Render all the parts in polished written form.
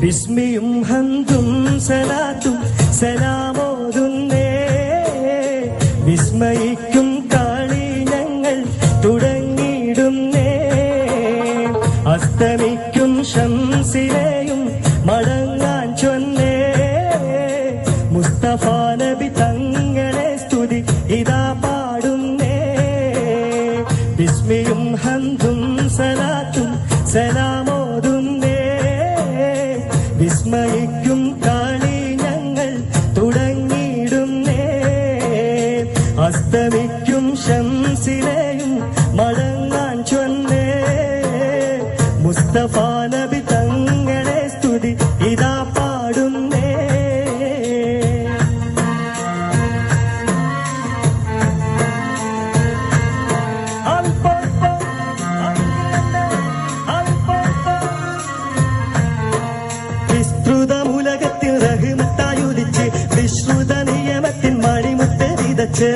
ബിസ്മിയും ഹംദും സലാത്തും സലാമോതുന്നേ വിസ്മയിക്കും കാളി ഞങ്ങൾ തുടങ്ങിയിടുന്നേ അസ്തമിക്കും ശംസിനെയും മടങ്ങാൻ ചൊന്നേ മുസ്തഫ നബി തങ്ങളെ സ്തുതി ഇതാ പാടുന്നേ ബിസ്മിയും ഹംദും സലാത്തും സലാമോതുന്നേ വിസ്മയിക്കും കാളി ഞങ്ങൾ തുടങ്ങിയിടുന്നേ അസ്തമിക്കും ശംസിനെയും മടങ്ങാൻ ചൊന്നേ മുസ്തഫ നബി തങ്ങളെ സ്തുതി ഇതാ പാടുന്നേ വിസ്തൃതമുലകത്തിൽ റഹ്മത്തായുദിച്ച് വിശ്രുത നിയമത്തിൻ മണിമുത്ത് വിതച്ച്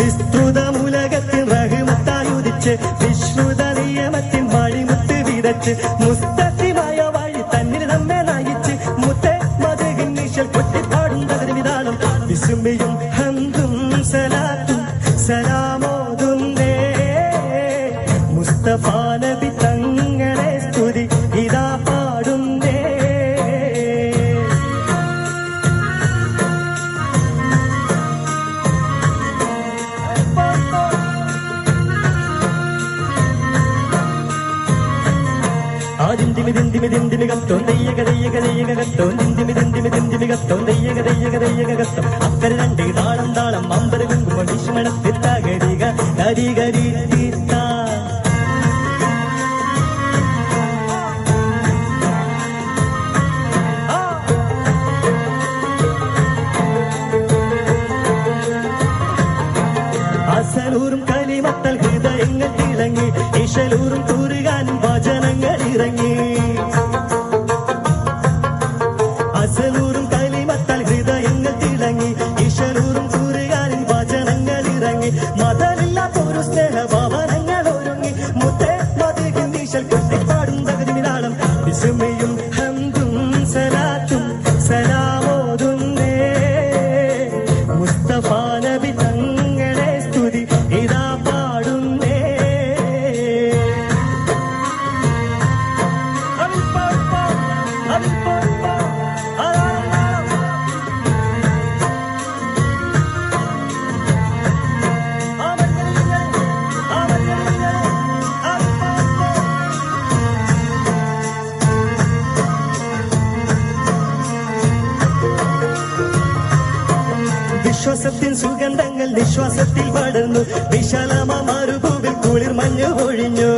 വിസ്തൃതമുലകത്തിൽ റഹ്മത്തായുദിച്ച് വിശ്രുത നിയമത്തിൻ മണിമുത്ത് വിതച്ച് മുസ്തഖിമായ വഴി തന്നിൽ നമ്മെ നയിച്ച് മുത്തേ മദഹിൻ നിശൽ കൊട്ടിപ്പാടും തകർവിതാളും വിസ്മയും ഹംദും സലാത്തും സലാമോതുന്നേ മുസ്തഫ നബി തങ്ങളെ സ്തുതി ഇതാ പാടുന്നേ അക്കര രണ്ട് താളം താളം അമ്പര കുങ്കുമ വിഷ്മണത്തിൽ തകരിക കരികരി തീർത്ത അസലൂറും കലിമത്തൽ ഹൃദയങ്ങൾ തിളങ്ങി ഇശലൂറും കൂറുകാനും വചനങ്ങൾ ഇറങ്ങി അസലൂറും കലിമത്തൽ ഹൃദയങ്ങൾ തിളങ്ങി ഇശലൂറും കൂറുകാനും വചനങ്ങൾ ഇറങ്ങി മതമില്ലാത്ത ഒരു സ്നേഹഭവനങ്ങൾ ഒരുങ്ങി മുത്തേ മദഹിൻ നിശൽ കൊട്ടിപ്പാടും തകർവിതാളും വിസ്മയും ഹംദും സലാത്തും സലാമോതുന്നേ മുസ്തഫ നബി തങ്ങളെ സ്തുതി ഇതാ പാടുന്നേ വിശ്വാസത്തിൻ സുഗന്ധങ്ങൾ നിശ്വാസത്തിൽ പടർന്നു വിശാലമ മരുഭൂവിൽ കുളിർ മഞ്ഞു പൊഴിഞ്ഞു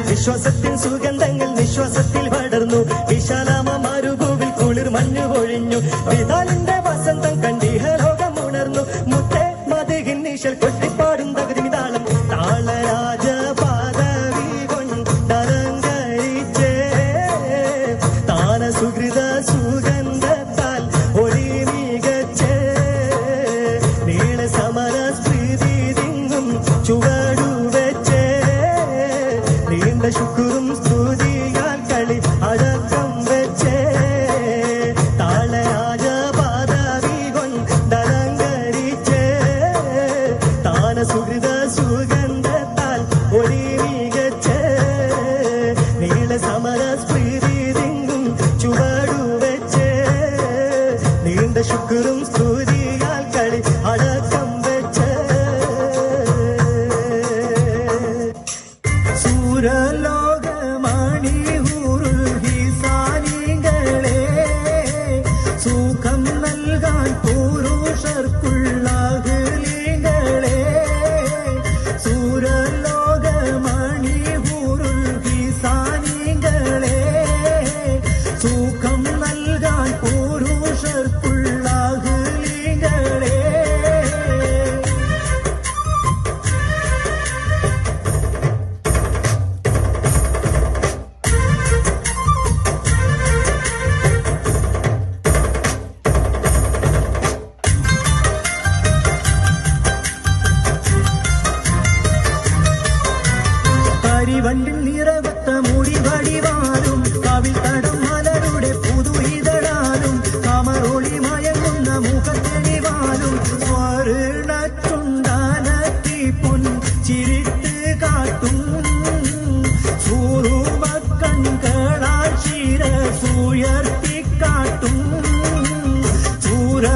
വിശ്വാസത്തിൻ സുഗന്ധങ്ങൾ നിശ്വാസത്തിൽ പടർന്നു വിശാലമ മരുഭൂവിൽ കുളിർ മഞ്ഞു പൊഴിഞ്ഞു വിതാലിന്റെ വസന്തം കണ്ടിഹ ലോകം ഉണർന്നു മുത്തേ മദഹിൻ നിശൽ കൊട്ടിപ്പാടും തകർവിതാളും താളരാജ പാദവി കൊണ്ടലങ്കരിച്ചേ താന സുഹൃത സുഗന്ധത്താൽ ഒളി മികച്ചേ നീള സമര സ്മൃതി തിങ്ങും ചുവടു വെച്ചേ നീണ്ട ശുക്രും സ്തുതിയാൽ കളി അടക്കം വെച്ചേ താളരാജ പാദവി കൊണ്ടലങ്കരിച്ചേ താന സുഹൃത സുഗന്ധത്താൽ ഒളി മികച്ചേ നീള സമര സ്മൃതി തിങ്ങും ചുവടു വെച്ചേ നീണ്ട ശുക്രും സ്തുതിയാൽ കളി അടക്കം വെച്ചേ സൂരലോക കരിവണ്ടിൽ നിറവത്ത മുടി വടിവാലും കവിൽ തടം മലരുടെ പുതു ഇതളാലും കമറൊളി മയങ്ങുന്ന മുഖത്തെളിവാലും സ്വർണച്ചുണ്ടാനത്തി പൊൻ ചിരിത്ത് കാട്ടും സൂറുമക്കൺകളാൽ ശിരസുയർത്തിക്കാട്ടും ചൂരലോകമണിയൂറുൽ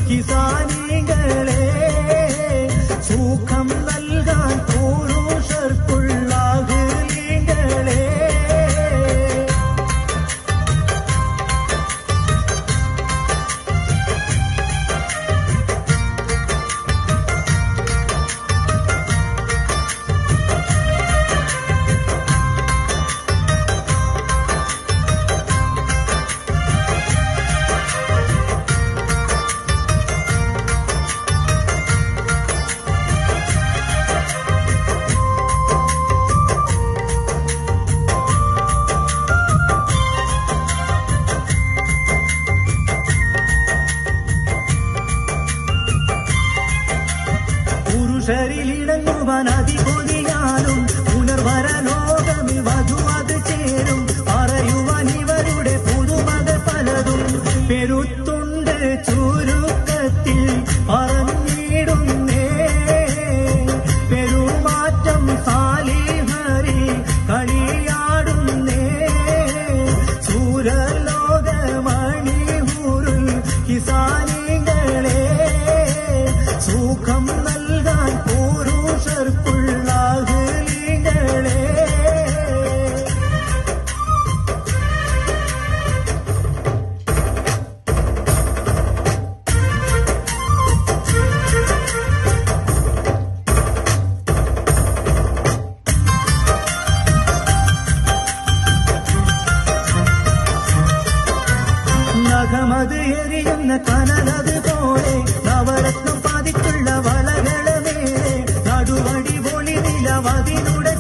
കിസാനികളെ സുഖം നൽകാൻ പുരുഷർക്കുള്ളാകലീങ്ങളെ പുരുഷരിലിടങ്ങുവാൻ അതികൊതിയാലും പുനർവര ലോകമിൽ വധു അത് ചേരും പറയുവാൻ ഇവരുടെ പുതുമത പലതും പെരുത്തുണ്ട് ചുരുക്കത്തിൽ പറഞ്ഞിടുന്നേ പെരുമാറ്റം സാലിഹരി കളിയാടുന്നേ സൂരലോകമണിയൂറുൽ കിസാനികളെ സുഖം നൽകാൻ പുരുഷർക്കുള്ളാകലീങ്ങളെ നഖമത് എരിയുന്ന കനലതുപോലെ നവരത്നം പാതിക്കുള്ള വളകളെ മേലെ നടുവടി പൊളി നിലവതിനുടെ